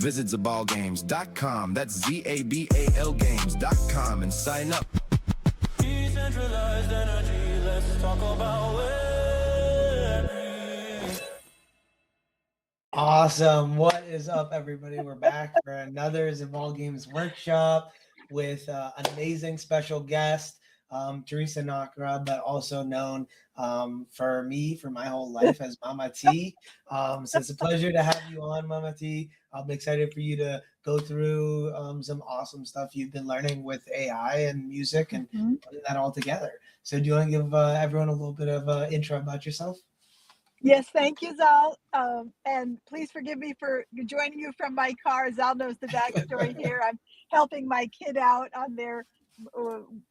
Visit ZABALGamez.com. That's ZABAL Games.com and sign up. Decentralized energy, let's talk about Web3. Awesome. What is up, everybody? We're back for another ZABAL Gamez workshop with an amazing special guest, Teresa Nakra, but also known for me, for my whole life, as Mama T. So it's a pleasure to have you on, Mama T. I'm excited for you to go through some awesome stuff you've been learning with AI and music and putting that all together. So do you want to give everyone a little bit of an intro about yourself? Yes, thank you, Zal. And please forgive me for joining you from my car. Zal knows the backstory here. I'm helping my kid out on their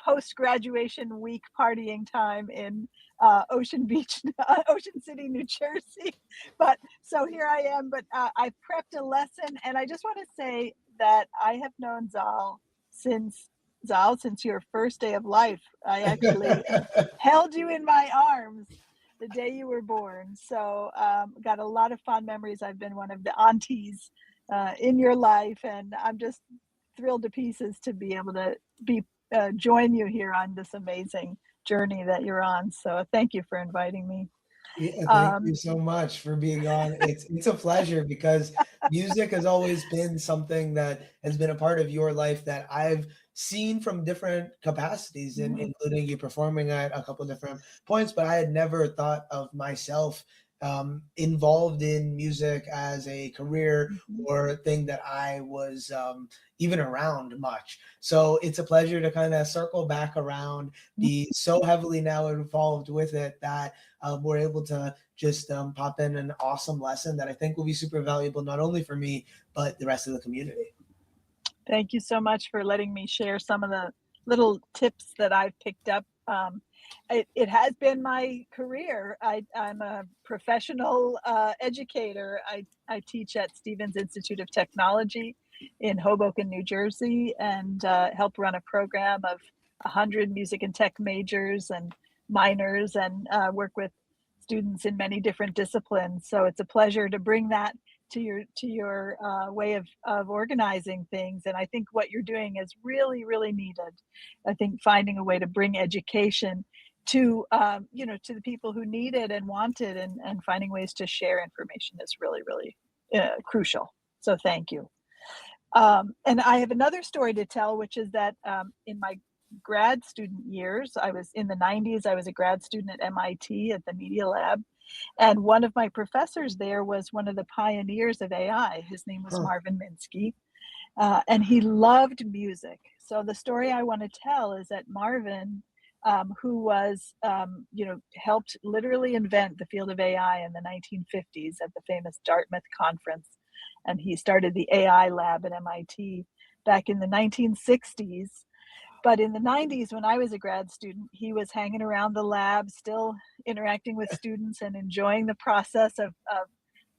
post-graduation week partying time in Ocean City, New Jersey. But so here I am, but I prepped a lesson, and I just want to say that I have known Zal since your first day of life. I actually held you in my arms the day you were born. So got a lot of fond memories. I've been one of the aunties in your life, and I'm just thrilled to pieces to be able to join you here on this amazing journey that you're on. So thank you for inviting me. Yeah, thank you so much for being on. It's a pleasure because music has always been something that has been a part of your life that I've seen from different capacities, including you performing at a couple of different points, but I had never thought of myself involved in music as a career or a thing that I was even around much. So it's a pleasure to kind of circle back around, be so heavily now involved with it that we're able to just pop in an awesome lesson that I think will be super valuable, not only for me, but the rest of the community. Thank you so much for letting me share some of the little tips that I've picked up. It has been my career. I'm a professional educator. I teach at Stevens Institute of Technology in Hoboken, New Jersey, and help run a program of 100 music and tech majors and minors, and work with students in many different disciplines. So it's a pleasure to bring that to your way of organizing things. And I think what you're doing is really, really needed. I think finding a way to bring education to to the people who need it and want it, and finding ways to share information is really, really crucial. So thank you. And I have another story to tell, which is that in my grad student years, I was in the 90s, I was a grad student at MIT at the Media Lab. And one of my professors there was one of the pioneers of AI. His name was Marvin Minsky, and he loved music. So the story I want to tell is that Marvin, who was, helped literally invent the field of AI in the 1950s at the famous Dartmouth conference. And he started the AI lab at MIT back in the 1960s. But in the 90s, when I was a grad student, he was hanging around the lab, still interacting with students and enjoying the process of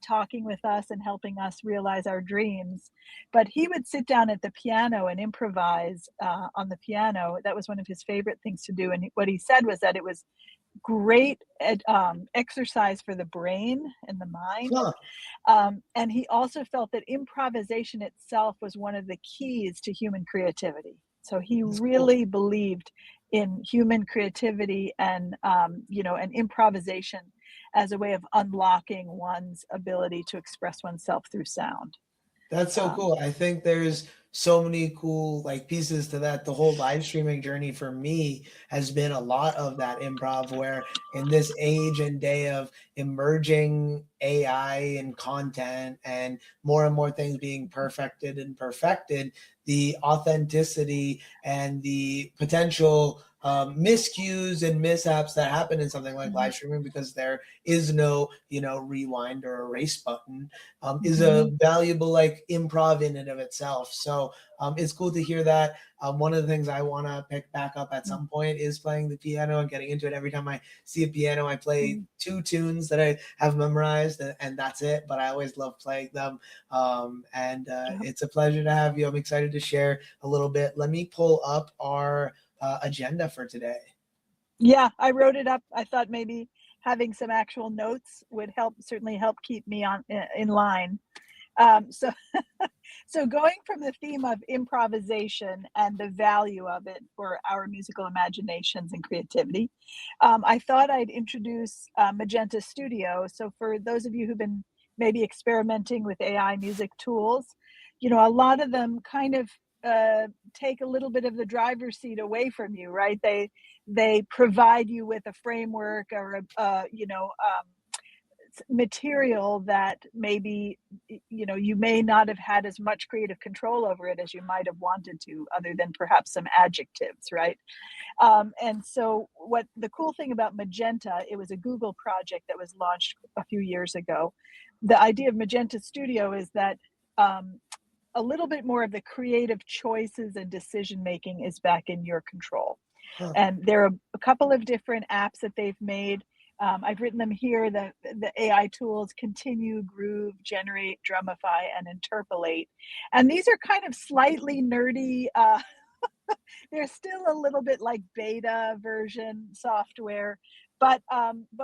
talking with us and helping us realize our dreams. But he would sit down at the piano and improvise on the piano. That was one of his favorite things to do. And what he said was that it was great exercise for the brain and the mind. And he also felt that improvisation itself was one of the keys to human creativity. So he really believed in human creativity and and improvisation as a way of unlocking one's ability to express oneself through sound. That's so cool. I think there's so many cool pieces to that. The whole live streaming journey for me has been a lot of that improv, where in this age and day of emerging AI and content and more things being perfected, the authenticity and the potential miscues and mishaps that happen in something like live streaming, because there is no rewind or erase button, is a valuable improv in and of itself. So it's cool to hear that. One of the things I want to pick back up at some point is playing the piano and getting into it. Every time I see a piano, I play 2 tunes that I have memorized, and that's it. But I always love playing them. It's a pleasure to have you. I'm excited to share a little bit. Let me pull up our agenda for today. Yeah, I wrote it up. I thought maybe having some actual notes would certainly help keep me in line. So So going from the theme of improvisation and the value of it for our musical imaginations and creativity, I thought I'd introduce Magenta Studio. So for those of you who've been maybe experimenting with AI music tools, you know, a lot of them kind of take a little bit of the driver's seat away from you, right? They provide you with a framework or material that maybe, you know, you may not have had as much creative control over it as you might have wanted to, other than perhaps some adjectives, right? And so what the cool thing about Magenta, it was a Google project that was launched a few years ago. The idea of Magenta Studio is that a little bit more of the creative choices and decision making is back in your control. Huh. And there are a couple of different apps that they've made. I've written them here. The AI tools Continue, Groove, Generate, Drumify, and Interpolate. And these are kind of slightly nerdy. They're still a little bit like beta version software. But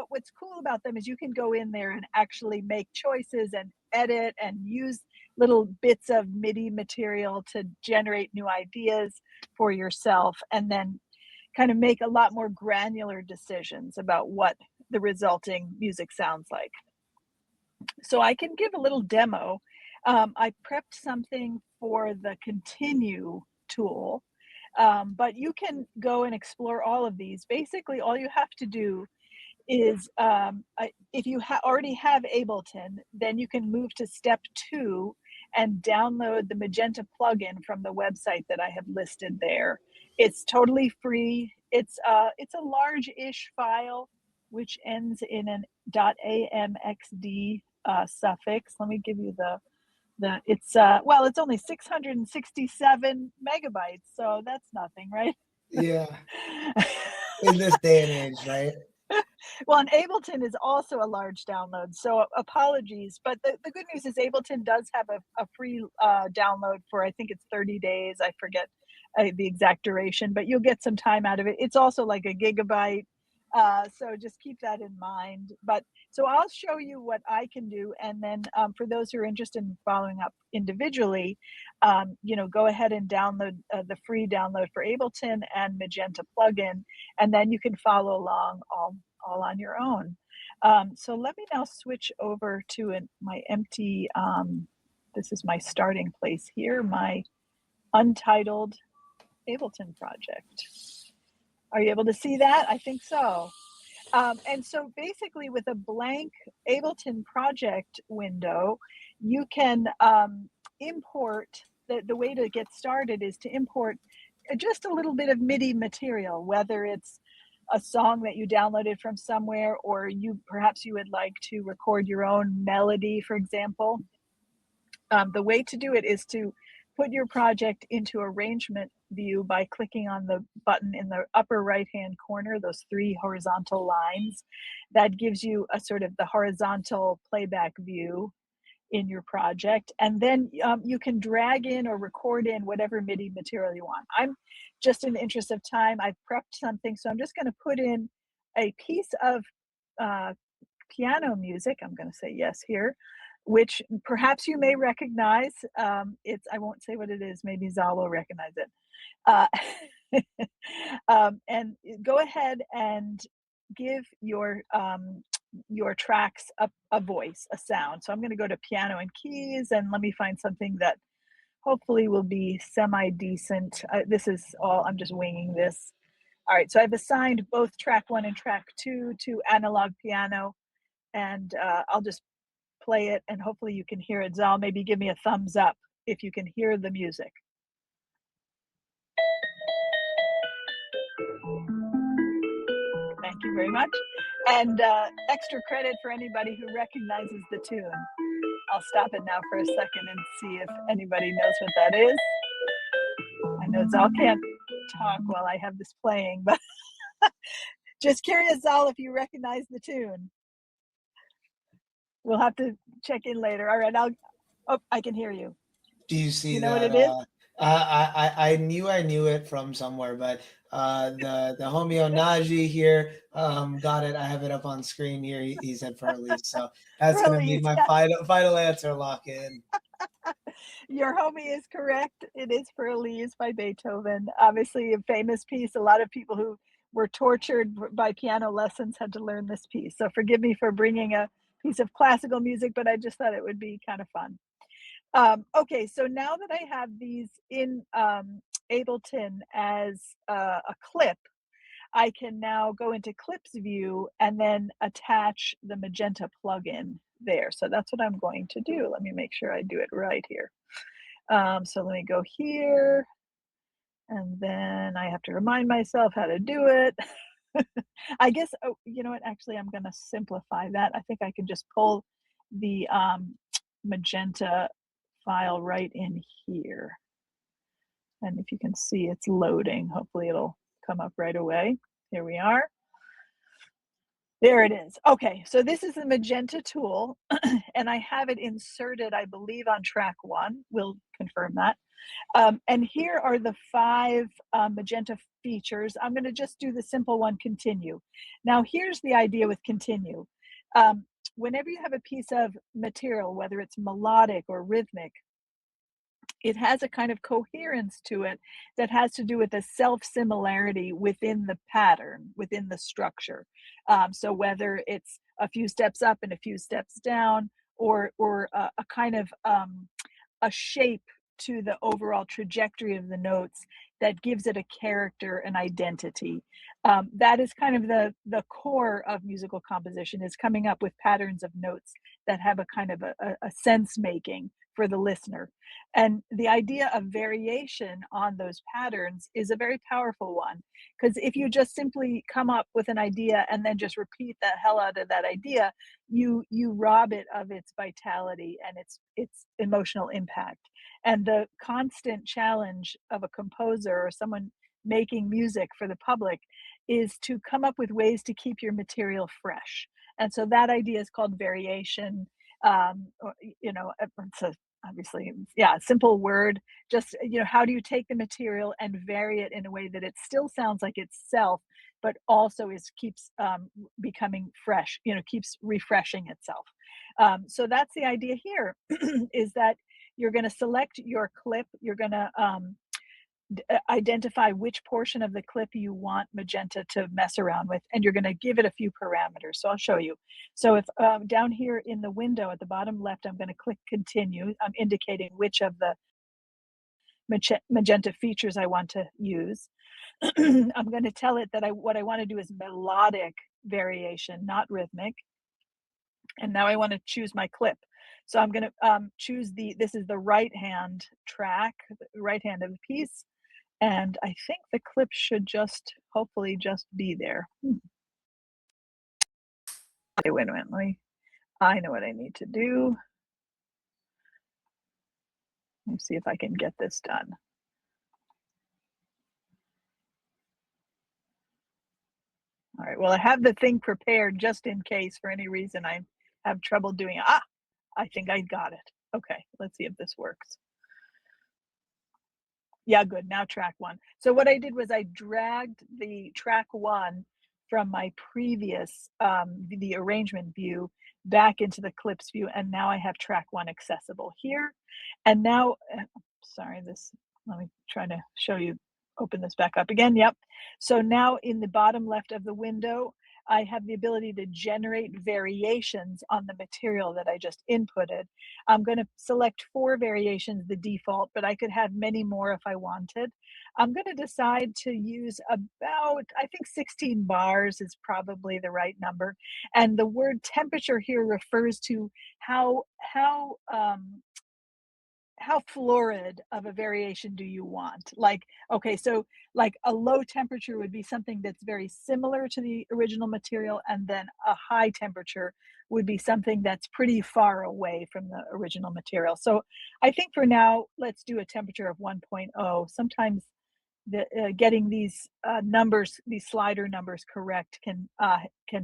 what's cool about them is you can go in there and actually make choices and edit and use little bits of MIDI material to generate new ideas for yourself, and then kind of make a lot more granular decisions about what the resulting music sounds like. So I can give a little demo. I prepped something for the Continue tool, but you can go and explore all of these. Basically, all you have to do is if you already have Ableton, then you can move to step 2 and download the Magenta plugin from the website that I have listed there. It's totally free. It's a large-ish file, which ends in an .amxd suffix. Let me give you it's it's only 667 megabytes, so that's nothing, right? Yeah. In this day and age, right? Well, and Ableton is also a large download, so apologies. But the good news is Ableton does have a free download for, I think it's 30 days. I forget the exact duration, but you'll get some time out of it. It's also like a gigabyte. So just keep that in mind. But so I'll show you what I can do. And then for those who are interested in following up individually, go ahead and download the free download for Ableton and Magenta plugin, and then you can follow along all on your own. So let me now switch over to my empty, this is my starting place here, my untitled Ableton project. Are you able to see that? I think so. And so basically with a blank Ableton project window, you can import, the way to get started is to import just a little bit of MIDI material, whether it's a song that you downloaded from somewhere, or perhaps you would like to record your own melody, for example. The way to do it is to put your project into arrangement view by clicking on the button in the upper right hand corner, those 3 horizontal lines. That gives you a sort of the horizontal playback view in your project, and then you can drag in or record in whatever MIDI material you want. I'm just, in the interest of time, I've prepped something, so I'm just going to put in a piece of piano music. I'm going to say yes here, which perhaps you may recognize. I won't say what it is. Maybe Zal will recognize it. And go ahead and give your tracks a voice, a sound. So I'm going to go to piano and keys, and let me find something that hopefully will be semi-decent. This is all, I'm just winging this. All right, so I've assigned both track 1 and track 2 to analog piano, and I'll just play it, and hopefully you can hear it. Zal, maybe give me a thumbs up if you can hear the music. Thank you very much. And extra credit for anybody who recognizes the tune. I'll stop it now for a second and see if anybody knows what that is. I know Zal can't talk while I have this playing, but just curious, Zal, if you recognize the tune. We'll have to check in later. All right, I can hear you. Do you see know that? What it is? I knew it from somewhere, but the homie Onaji here got it. I have it up on screen here. He said for release, so that's going to be my final answer. Lock in. Your homie is correct. It is for Elise by Beethoven. Obviously, a famous piece. A lot of people who were tortured by piano lessons had to learn this piece. So forgive me for bringing a piece of classical music, but I just thought it would be kind of fun. Okay, so now that I have these in Ableton as a clip, I can now go into clips view and then attach the Magenta plugin there. So that's what I'm going to do. Let me make sure I do it right here. So let me go here, and then I have to remind myself how to do it. I guess, oh, you know what, actually I'm gonna simplify that. I think I can just pull the Magenta file right in here. And if you can see, it's loading. Hopefully it'll come up right away. Here we are. There it is. Okay, so this is the Magenta tool, and I have it inserted, I believe, on track 1. We'll confirm that. And here are the 5 Magenta features. I'm going to just do the simple one, continue. Now, here's the idea with continue. Whenever you have a piece of material, whether it's melodic or rhythmic, it has a kind of coherence to it that has to do with a self-similarity within the pattern, within the structure. So whether it's a few steps up and a few steps down, or a kind of a shape to the overall trajectory of the notes that gives it a character and identity. That is kind of the core of musical composition, is coming up with patterns of notes that have a kind of a sense making for the listener. And the idea of variation on those patterns is a very powerful one, because if you just simply come up with an idea and then just repeat the hell out of that idea, you rob it of its vitality and its emotional impact. And the constant challenge of a composer or someone making music for the public is to come up with ways to keep your material fresh. And so that idea is called variation. Or, you know, it's a, obviously, yeah, simple word. Just, you know, how do you take the material and vary it in a way that it still sounds like itself, but also keeps becoming fresh, you know, keeps refreshing itself. So that's the idea here, is that you're going to select your clip. You're going to identify which portion of the clip you want Magenta to mess around with, and you're going to give it a few parameters. So I'll show you. So if down here in the window at the bottom left, I'm going to click continue. I'm indicating which of the Magenta features I want to use. I'm going to tell it that what I want to do is melodic variation, not rhythmic. And now I want to choose my clip. So I'm going to choose this is the right hand track, the right hand of the piece. And I think the clip should hopefully just be there. Okay, wait a minute, I know what I need to do. Let me see if I can get this done. All right, well, I have the thing prepared just in case for any reason I have trouble doing it. I think I got it. Okay, let's see if this works. Yeah, good. Now track 1. So what I did was I dragged the track 1 from my previous, the arrangement view back into the clips view. And now I have track 1 accessible here. And now, sorry, let me try to show you, open this back up again. Yep. So now in the bottom left of the window, I have the ability to generate variations on the material that I just inputted. I'm going to select 4 variations, the default, but I could have many more if I wanted. I'm going to decide to use about, I think 16 bars is probably the right number. And the word temperature here refers to how florid of a variation do you want? Like, okay, so like a low temperature would be something that's very similar to the original material, and then a high temperature would be something that's pretty far away from the original material. So I think for now, let's do a temperature of 1.0. Sometimes getting these numbers, these slider numbers correct can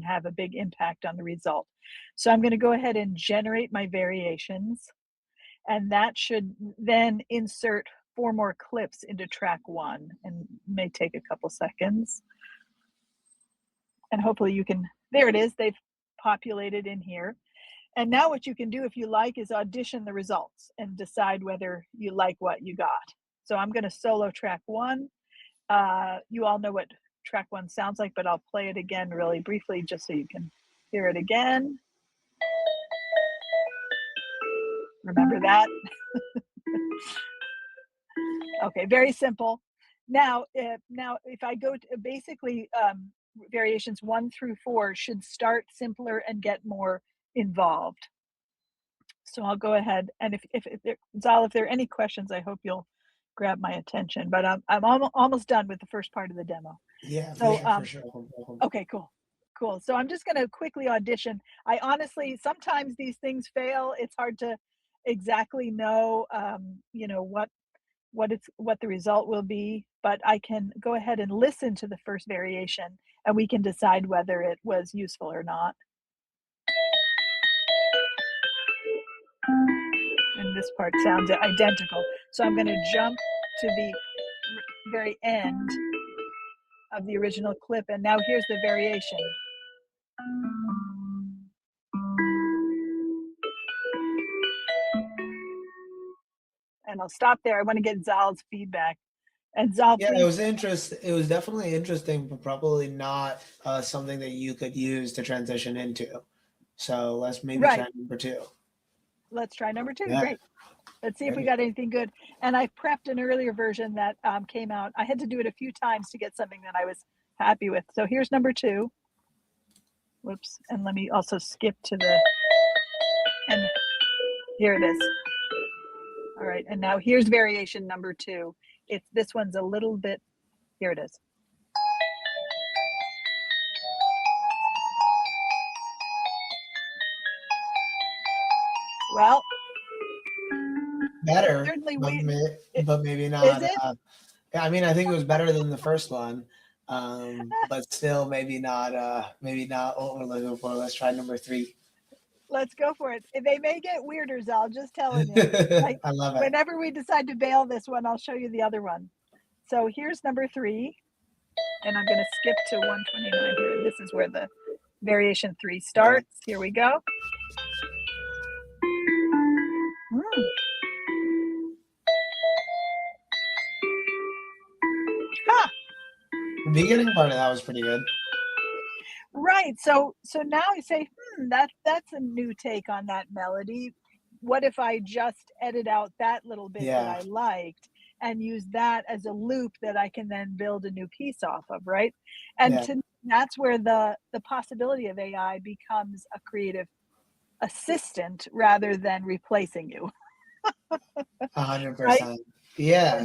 have a big impact on the result. So I'm going to go ahead and generate my variations. And that should then insert 4 more clips into track 1, and may take a couple seconds. And hopefully you can, there it is, they've populated in here. And now what you can do if you like is audition the results and decide whether you like what you got. So I'm going to solo track 1. You all know what track 1 sounds like, but I'll play it again really briefly just so you can hear it again. Remember that? Okay, very simple. Now if I go to basically variations 1 through 4 should start simpler and get more involved. So I'll go ahead, and Zal, if there are any questions, I hope you'll grab my attention. But I'm almost done with the first part of the demo. Yeah, So for sure. okay, cool. So I'm just going to quickly audition. I honestly, sometimes these things fail. It's hard to exactly know, what the result will be. But I can go ahead and listen to the first variation, and we can decide whether it was useful or not. And this part sounds identical. So I'm going to jump to the very end of the original clip, and now here's the variation. And I'll stop there. I want to get Zal's feedback. And Zal, Yeah, please. It was definitely interesting, but probably not something that you could use to transition into. So let's maybe try number 2. Let's try number 2. Yeah. Great. Let's see if we got anything good. And I prepped an earlier version that came out. I had to do it a few times to get something that I was happy with. So here's number 2. Whoops. And let me also skip to and here it is. All right. And now here's variation number 2. This one's a little bit, here it is. Well, better, certainly but maybe not. Is it? I mean, I think it was better than the first one, but still maybe not what we're looking for. Let's try number 3. Let's go for it. They may get weirder, Zal, just telling you. I love it. Whenever we decide to bail this one, I'll show you the other one. So here's number 3, and I'm going to skip to 129 here. This is where the variation 3 starts. Here we go. The beginning part of that was pretty good. Right. So now I say, that's a new take on that melody. What if I just edit out that little bit that I liked and use that as a loop that I can then build a new piece off of, right? And that's where the possibility of AI becomes a creative assistant rather than replacing you. 100%. Right? Yeah.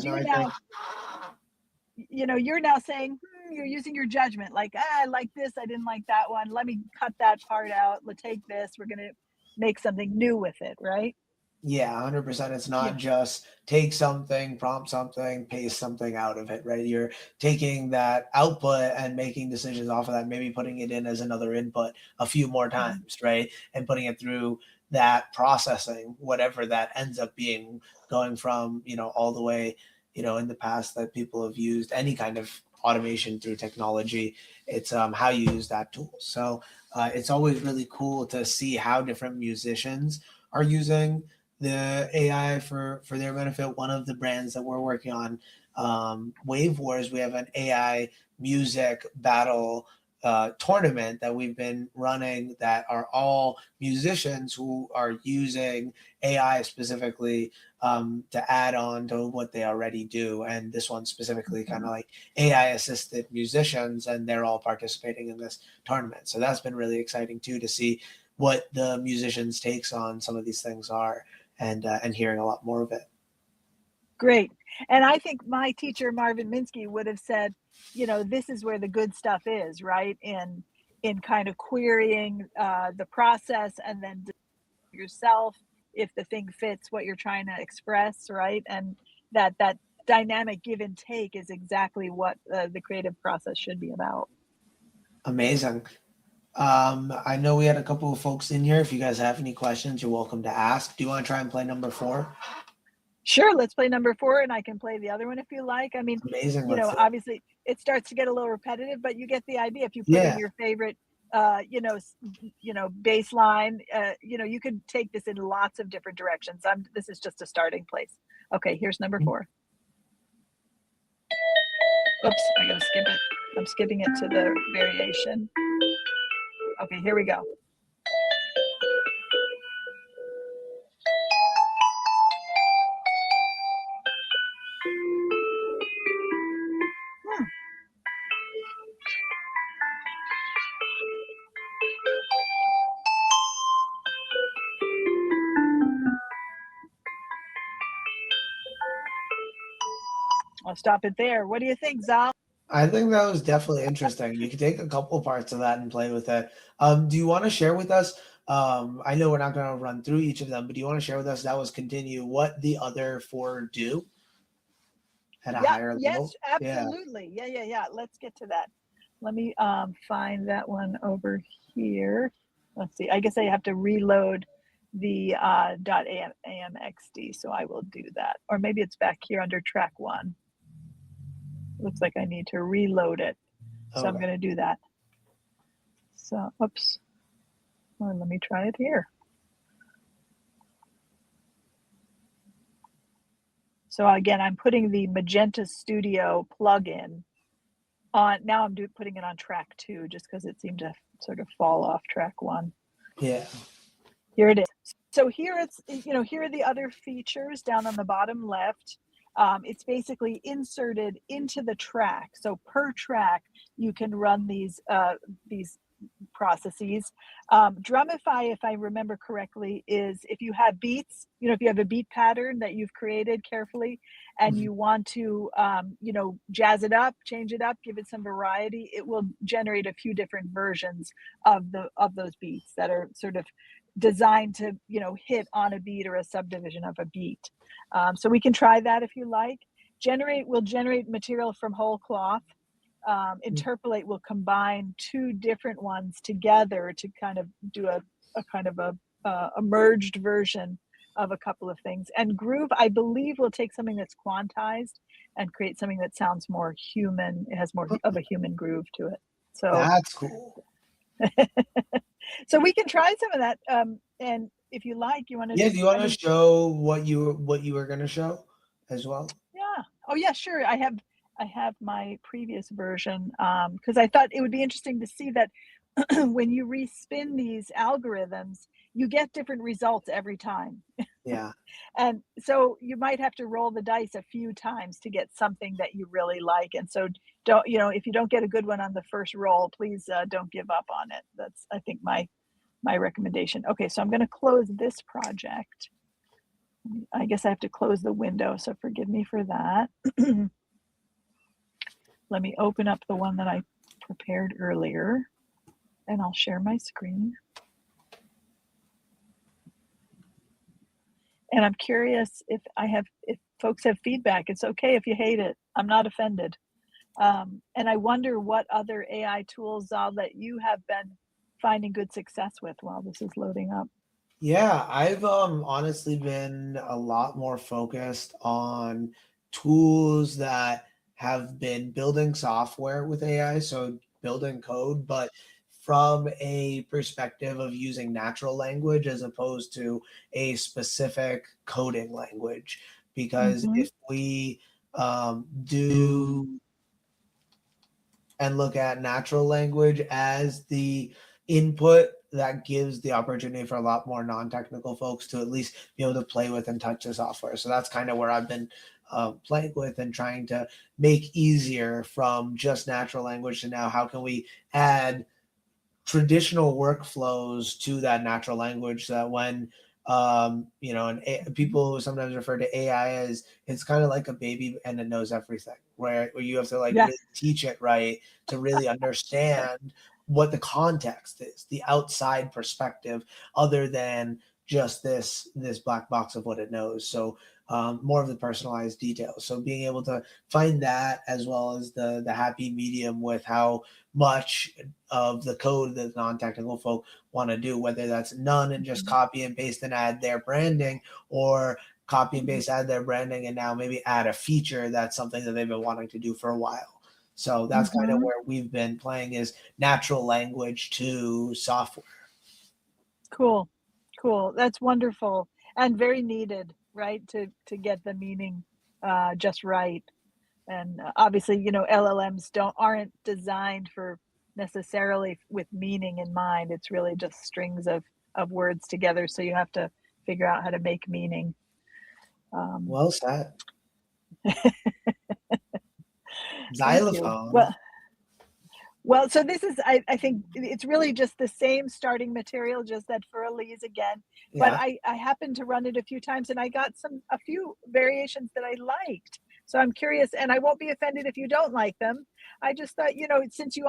You're now saying, you're using your judgment, like, I like this, I didn't like that one. Let me cut that part out. Let's take this. We're going to make something new with it, right? Yeah, 100%. It's not just take something, prompt something, paste something out of it, right? You're taking that output and making decisions off of that, maybe putting it in as another input a few more times, right? And putting it through that processing, whatever that ends up being, going from, all the way, in the past that people have used any kind of automation through technology. It's how you use that tool. So it's always really cool to see how different musicians are using the AI for their benefit. One of the brands that we're working on, Wave Wars, we have an AI music battle tournament that we've been running that are all musicians who are using AI specifically to add on to what they already do. And this one's specifically kind of like AI assisted musicians, and they're all participating in this tournament. So that's been really exciting too, to see what the musicians' takes on some of these things are, and hearing a lot more of it. Great. And I think my teacher, Marvin Minsky, would have said, this is where the good stuff is, right? In kind of querying the process and then yourself if the thing fits what you're trying to express, right? And that dynamic give and take is exactly what the creative process should be about. Amazing. I know we had a couple of folks in here. If you guys have any questions, you're welcome to ask. Do you want to try and play number 4? Sure, let's play number 4, and I can play the other one if you like. I mean, amazing. Obviously it starts to get a little repetitive, but you get the idea. If you put in your favorite bass line. You could take this in lots of different directions. This is just a starting place. Okay, here's number 4. Oops, I gotta skip it. I'm skipping it to the variation. Okay, here we go. I'll stop it there. What do you think, Zal? I think that was definitely interesting. You could take a couple parts of that and play with it. Do you want to share with us? I know we're not going to run through each of them, but do you want to share with us, that was continue, what the other 4 do at a higher level? Yes, absolutely. Yeah. Let's get to that. Let me find that one over here. Let's see. I guess I have to reload the .amxd, so I will do that. Or maybe it's back here under track 1. Looks like I need to reload it. So I'm going to do that. So, oops. Well, let me try it here. So again, I'm putting the Magenta Studio plugin on. Now I'm putting it on track 2, just because it seemed to sort of fall off track 1. Yeah. Here it is. So here here are the other features down on the bottom left. It's basically inserted into the track. So per track, you can run these processes. Drumify, if I remember correctly, is if you have beats, if you have a beat pattern that you've created carefully and you want to, jazz it up, change it up, give it some variety, it will generate a few different versions of those beats that are sort of designed to, hit on a beat or a subdivision of a beat. So we can try that if you like. Generate will generate material from whole cloth. Interpolate will combine 2 different ones together to kind of do a kind of a merged version of a couple of things. And Groove, I believe, will take something that's quantized and create something that sounds more human. It has more of a human groove to it. So that's cool. So we can try some of that. And if you like, you want to. Yeah. Do you want to show what you were going to show as well? Yeah. Oh yeah, sure. I have my previous version because I thought it would be interesting to see that when you respin these algorithms, you get different results every time. Yeah. And so you might have to roll the dice a few times to get something that you really like. And so don't, if you don't get a good one on the first roll, please don't give up on it. That's, I think, my recommendation. Okay, so I'm going to close this project. I guess I have to close the window, so forgive me for that. Let me open up the one that I prepared earlier, and I'll share my screen. And I'm curious if folks have feedback. It's okay if you hate it. I'm not offended. And I wonder what other AI tools, Zal, that you have been finding good success with while this is loading up. Yeah, I've honestly been a lot more focused on tools that have been building software with AI, so building code, but from a perspective of using natural language as opposed to a specific coding language. Because if we do and look at natural language as the input, that gives the opportunity for a lot more non-technical folks to at least be able to play with and touch the software. So that's kind of where I've been playing with and trying to make easier from just natural language to now how can we add traditional workflows to that natural language so that when people sometimes refer to AI as it's kind of like a baby and it knows everything, where you have to really teach it right to really understand what the context is, the outside perspective, other than just this black box of what it knows. So more of the personalized details. So being able to find that, as well as the happy medium with how much of the code that non-technical folk want to do, whether that's none and just copy and paste and add their branding, or copy and paste, add their branding, and now maybe add a feature that's something that they've been wanting to do for a while. So that's kind of where we've been playing, is natural language to software. Cool. Cool. That's wonderful and very needed, right? To get the meaning just right. And obviously, you know, LLMs aren't designed for necessarily with meaning in mind. It's really just strings of words together. So you have to figure out how to make meaning. Well said. Thank you. Xylophone. Well, so this is, I think it's really just the same starting material, just that for Elise again. But Yeah. I happened to run it a few times and I got a few variations that I liked. So I'm curious, and I won't be offended if you don't like them. I just thought, you know, since you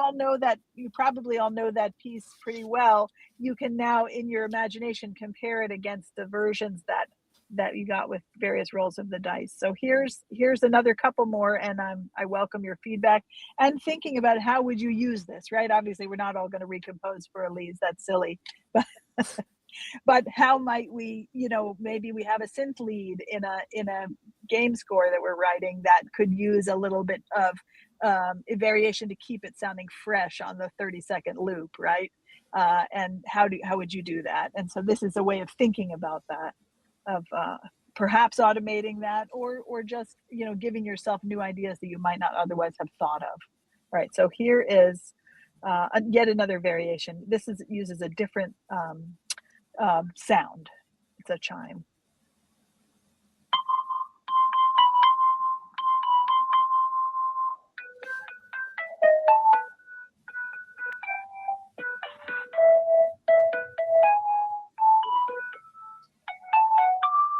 probably all know that piece pretty well, you can now in your imagination compare it against the versions that you got with various rolls of the dice. So here's another couple more, and I welcome your feedback and thinking about how would you use this, right? Obviously, we're not all going to recompose for Elise. That's silly. But how might we, you know, maybe we have a synth lead in a game score that we're writing that could use a little bit of a variation to keep it sounding fresh on the 30-second loop, right? And how would you do that? And so this is a way of thinking about that, of perhaps automating that, or just, you know, giving yourself new ideas that you might not otherwise have thought of. All right, so here is yet another variation. This uses a different sound. It's a chime.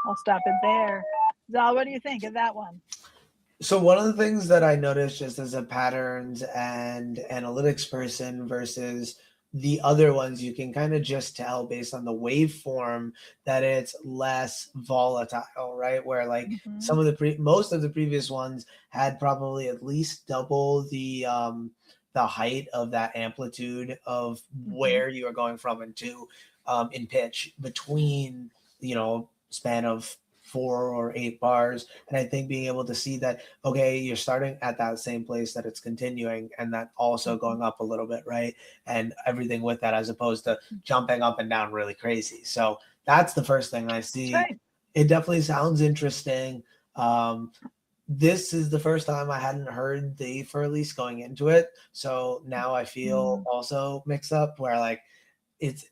I'll stop it there. Zal, what do you think of that one? So one of the things that I noticed just as a patterns and analytics person versus the other ones, you can kind of just tell based on the waveform that it's less volatile, right? Where like some of most of the previous ones had probably at least double the height of that amplitude of where you are going from and to in pitch between, you know, span of 4 or 8 bars. And I think being able to see that, okay, you're starting at that same place, that it's continuing, and that also going up a little bit, right? And everything with that, as opposed to jumping up and down really crazy. So that's the first thing I see. Right. It definitely sounds interesting. This is the first time I hadn't heard the for Elise going into it. So now I feel also mixed up, where like,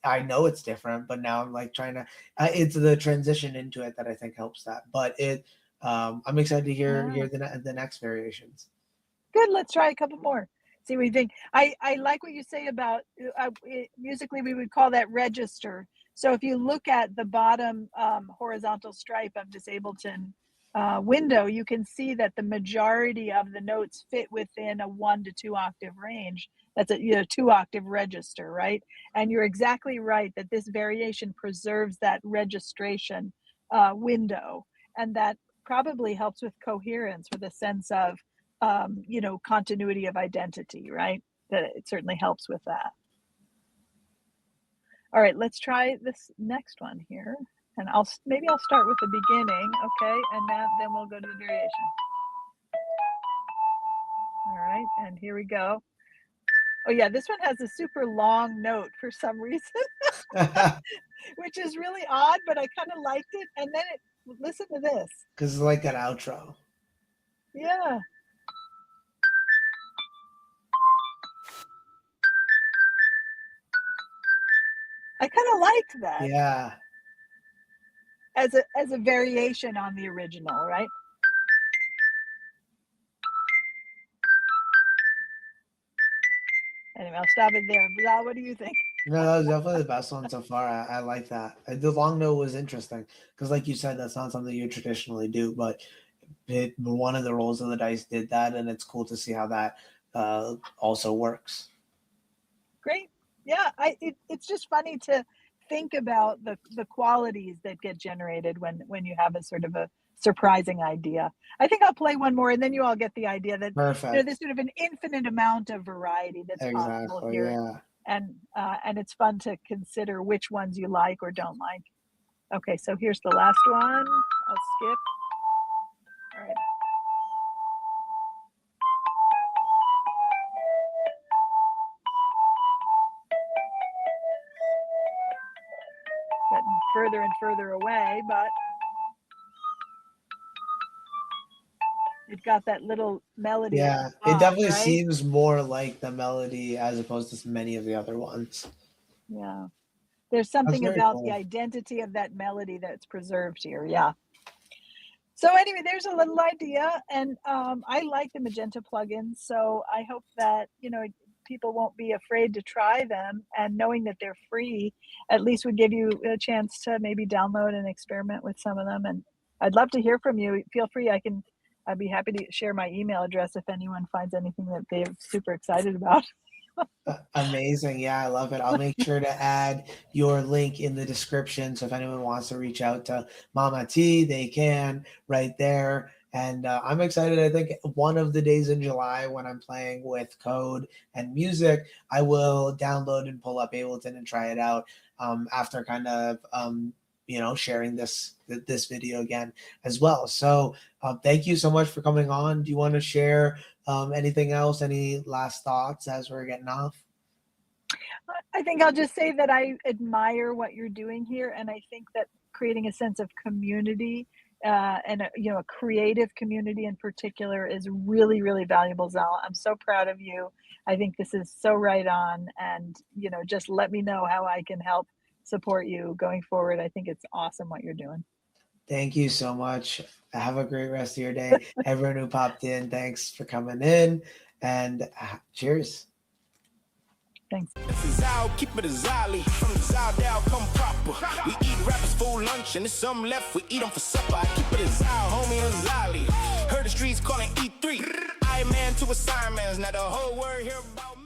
I know it's different, but now I'm like trying to, it's the transition into it that I think helps that. But I'm excited to hear the next variations. Good. Let's try a couple more. See what you think. I like what you say about musically, we would call that register. So if you look at the bottom horizontal stripe of this Ableton window, you can see that the majority of the notes fit within a 1 to 2 octave range. That's a 2 octave register, right? And you're exactly right that this variation preserves that registration window, and that probably helps with coherence, with a sense of continuity of identity, right? That it certainly helps with that. All right, let's try this next one here, and maybe I'll start with the beginning, okay, and then we'll go to the variation. All right, and here we go. Oh yeah, this one has a super long note for some reason, which is really odd, but I kind of liked it. And then listen to this. Because it's like an outro. Yeah. I kind of liked that. Yeah. As a variation on the original, right? Anyway, I'll stop it there. Bilal, what do you think? No, that was definitely the best one so far. I like that. The long note was interesting because, like you said, that's not something you traditionally do, but one of the rolls of the dice did that, and it's cool to see how that also works. Great. Yeah, it's just funny to think about the qualities that get generated when you have a sort of a surprising idea. I think I'll play one more, and then you all get the idea that there's sort of an infinite amount of variety that's possible here. Yeah. And it's fun to consider which ones you like or don't like. Okay, so here's the last one. I'll skip. All right. further and further away, but it got that little melody. Yeah, it definitely seems more like the melody as opposed to many of the other ones. Yeah. There's something about cool. the identity of that melody that's preserved here. Yeah. So anyway, there's a little idea, and I like the Magenta plugins, so I hope that, you know, people won't be afraid to try them, and knowing that they're free at least would give you a chance to maybe download and experiment with some of them. And I'd love to hear from you. Feel free. I'd be happy to share my email address if anyone finds anything that they're super excited about. Amazing. Yeah, I love it. I'll make sure to add your link in the description. So if anyone wants to reach out to Mama T, they can right there. And I'm excited. I think one of the days in July when I'm playing with code and music, I will download and pull up Ableton and try it out after kind of, you know, sharing this video again as well. So thank you so much for coming on. Do you want to share anything else? Any last thoughts as we're getting off? I think I'll just say that I admire what you're doing here, and I think that creating a sense of community and a creative community in particular is really, really valuable, Zal. I'm so proud of you. I think this is so right on, and just let me know how I can help support you going forward. I think it's awesome what you're doing. Thank you so much. Have a great rest of your day. Everyone who popped in, thanks for coming in, and cheers. Thanks. Keep it a Zali. From the Zal down, come proper. We eat rappers for lunch, and there's some left. We eat them for supper. I keep it a Zal, homie, a Zali. Heard the streets calling E3. I man to assignments. Now the whole word here about me.